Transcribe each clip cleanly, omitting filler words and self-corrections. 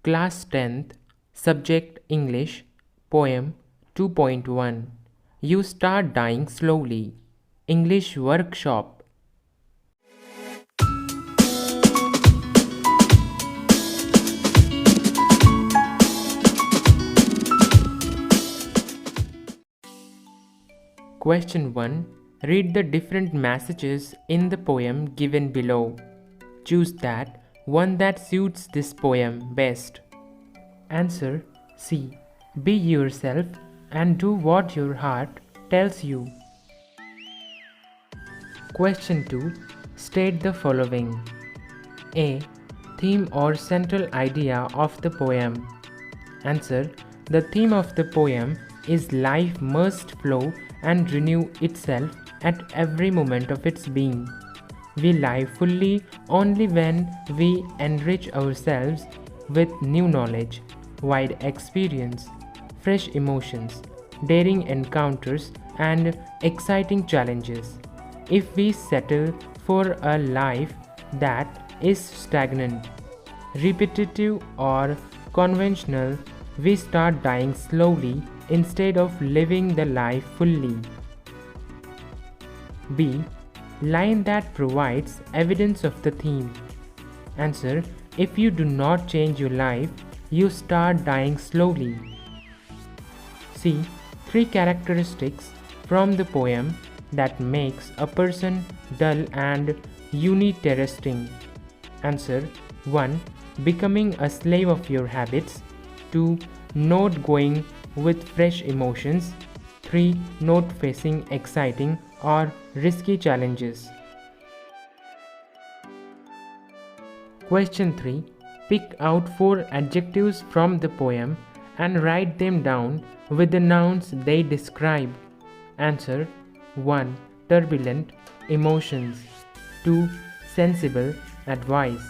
Class 10th, Subject English, Poem 2.1. You Start Dying Slowly. English Workshop. Question 1. Read the different messages in the poem given below. Choose that one that suits this poem best. Answer C. Be yourself and do what your heart tells you. Question 2. State the following. A. Theme or central idea of the poem. Answer. The theme of the poem is life must flow and renew itself at every moment of its being. We live fully only when we enrich ourselves with new knowledge, wide experience, fresh emotions, daring encounters, and exciting challenges. If we settle for a life that is stagnant, repetitive, or conventional, we start dying slowly instead of living the life fully. B. Line that provides evidence of the theme. Answer. If you do not change your life, you start dying slowly. C. 3 characteristics from the poem that makes a person dull and uninteresting. Answer. 1. Becoming a slave of your habits. 2. Not going with fresh emotions. 3. Not facing exciting or risky challenges. Question 3. Pick out 4 adjectives from the poem and write them down with the nouns they describe. Answer. 1. Turbulent, emotions. 2. Sensible, advice.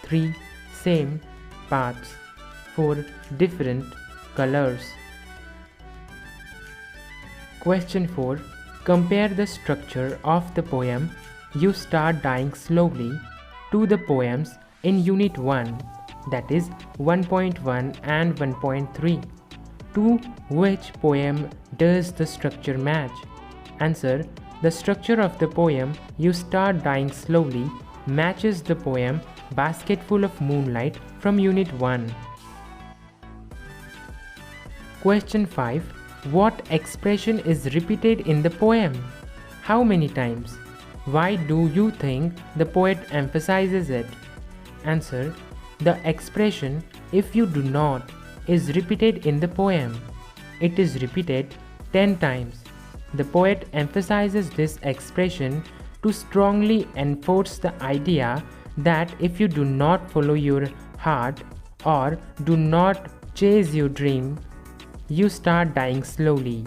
3. Same, paths. 4. Different, colors. Question 4. Compare the structure of the poem You Start Dying Slowly to the poems in Unit 1, that is 1.1 and 1.3. To which poem does the structure match? Answer. The structure of the poem You Start Dying Slowly matches the poem Basketful of Moonlight from Unit 1. Question 5. What expression is repeated in the poem? How many times? Why do you think the poet emphasizes it? Answer. The expression "if you do not" is repeated in the poem. It is repeated 10 times. The poet emphasizes this expression to strongly enforce the idea that if you do not follow your heart or do not chase your dream, you start dying slowly.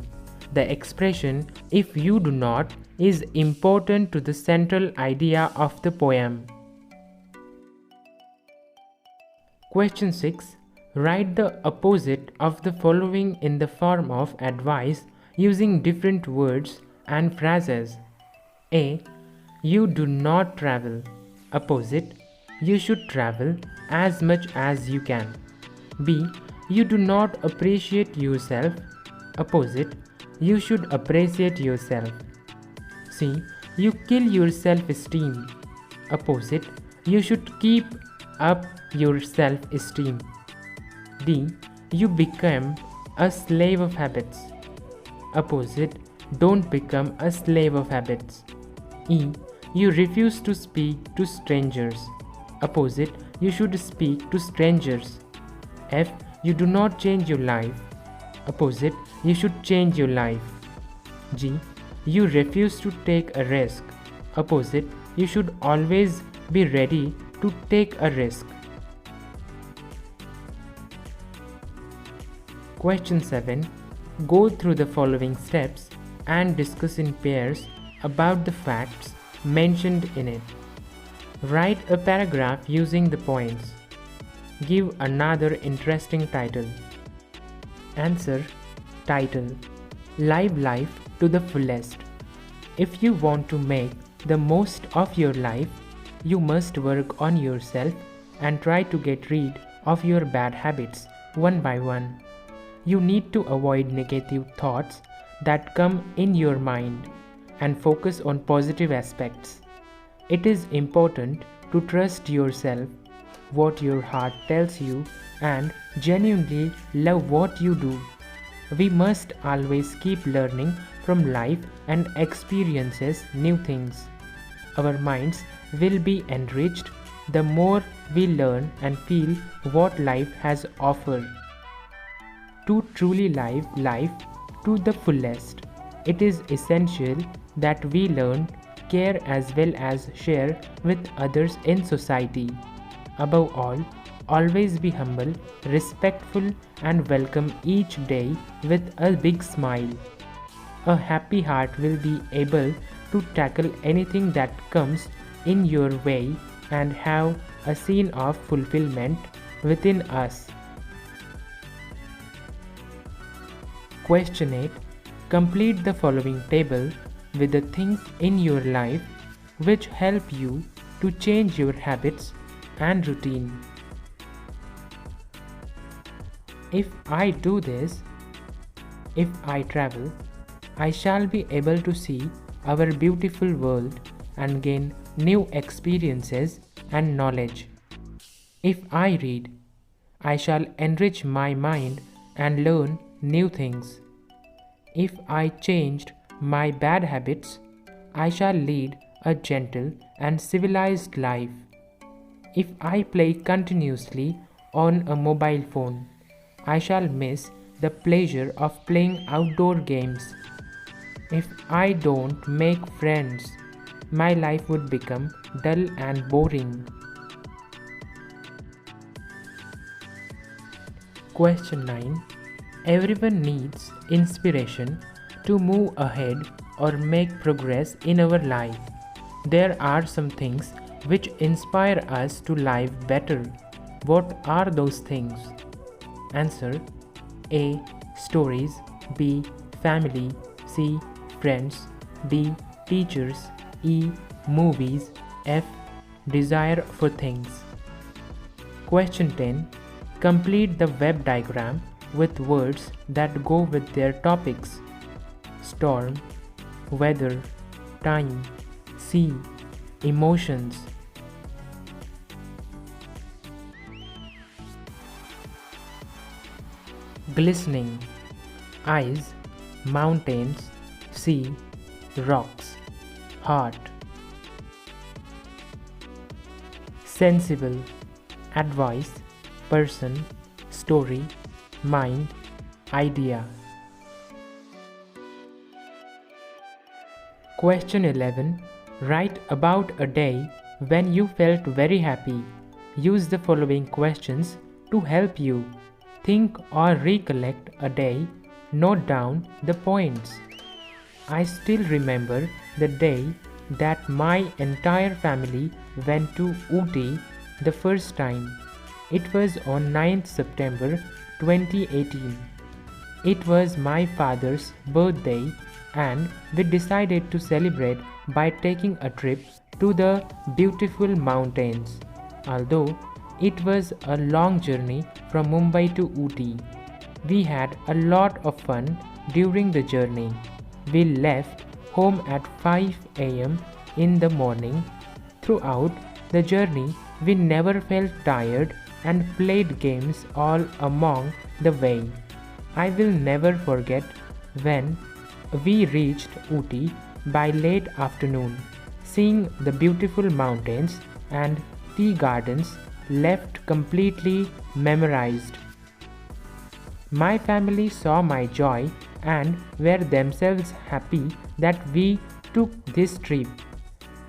The expression "if you do not" is important to the central idea of the poem. Question 6. Write the opposite of the following in the form of advice using different words and phrases. A. You do not travel. Opposite. You should travel as much as you can. B. You do not appreciate yourself. Opposite. You should appreciate yourself. C. You kill your self-esteem. Opposite. You should keep up your self-esteem. D. You become a slave of habits. Opposite. Don't become a slave of habits. E. You refuse to speak to strangers. Opposite. You should speak to strangers. F. You do not change your life. Opposite. You should change your life. G. You refuse to take a risk. Opposite. You should always be ready to take a risk. Question 7. Go through the following steps and discuss in pairs about the facts mentioned in it. Write a paragraph using the points. Give another interesting title. Answer. Title: Live life to the fullest. If you want to make the most of your life, you must work on yourself and try to get rid of your bad habits one by one. You need to avoid negative thoughts that come in your mind and focus on positive aspects. It is important to trust yourself, what your heart tells you, and genuinely love what you do. We must always keep learning from life and experiences new things. Our minds will be enriched the more we learn and feel what life has offered. To truly live life to the fullest, it is essential that we learn, care as well as share with others in society. Above all, always be humble, respectful, and welcome each day with a big smile. A happy heart will be able to tackle anything that comes in your way and have a scene of fulfillment within us. Question 8. Complete the following table with the things in your life which help you to change your habits and routine. If I do this, if I travel, I shall be able to see our beautiful world and gain new experiences and knowledge. If I read, I shall enrich my mind and learn new things. If I changed my bad habits, I shall lead a gentle and civilized life. If I play continuously on a mobile phone, I shall miss the pleasure of playing outdoor games. If I don't make friends, my life would become dull and boring. Question 9. Everyone needs inspiration to move ahead or make progress in our life. There are some things which inspire us to live better. What are those things? Answer: A. Stories. B. Family. C. Friends. D. Teachers. E. Movies. F. Desire for things. Question 10. Complete the web diagram with words that go with their topics: storm, weather, time, sea, emotions. Glistening: eyes, mountains, sea, rocks, heart. Sensible: advice, person, story, mind, idea. Question 11. Write about a day when you felt very happy. Use the following questions to help you. Think or recollect a day. Note down the points. I still remember the day that my entire family went to Ooty the first time. It was on 9th September 2018. It was my father's birthday and we decided to celebrate by taking a trip to the beautiful mountains. Although it was a long journey from Mumbai to Ooty, we had a lot of fun during the journey. We left home at 5 a.m. in the morning. Throughout the journey, we never felt tired and played games all along the way. I will never forget when we reached Ooty by late afternoon. Seeing the beautiful mountains and tea gardens left completely memorized. My family saw my joy and were themselves happy that we took this trip.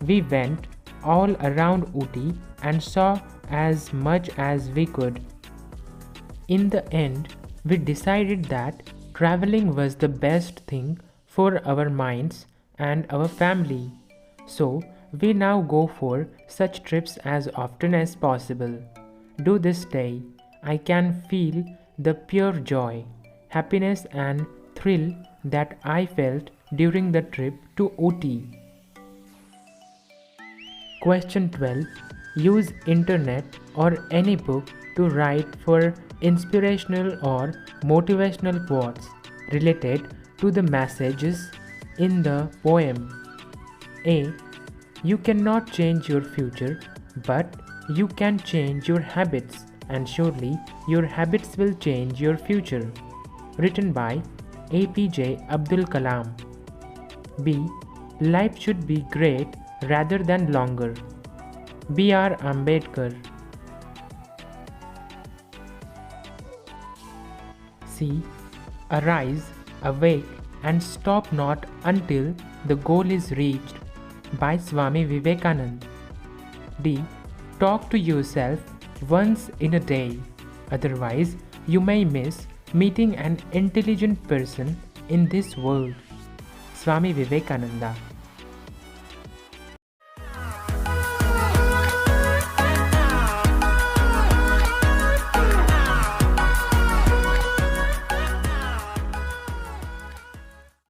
We went all around Ooty and saw as much as we could. In the end, we decided that traveling was the best thing for our minds and our family. So, we now go for such trips as often as possible. To this day, I can feel the pure joy, happiness and thrill that I felt during the trip to Ooty. Question 12. Use internet or any book to write for inspirational or motivational quotes related to the messages in the poem. A. You cannot change your future, but you can change your habits, and surely your habits will change your future. Written by APJ Abdul Kalam. B. Life should be great rather than longer. B.R. Ambedkar. C. Arise, awake, and stop not until the goal is reached. By Swami Vivekanand. D. Talk to yourself once in a day. Otherwise, you may miss meeting an intelligent person in this world. Swami Vivekananda.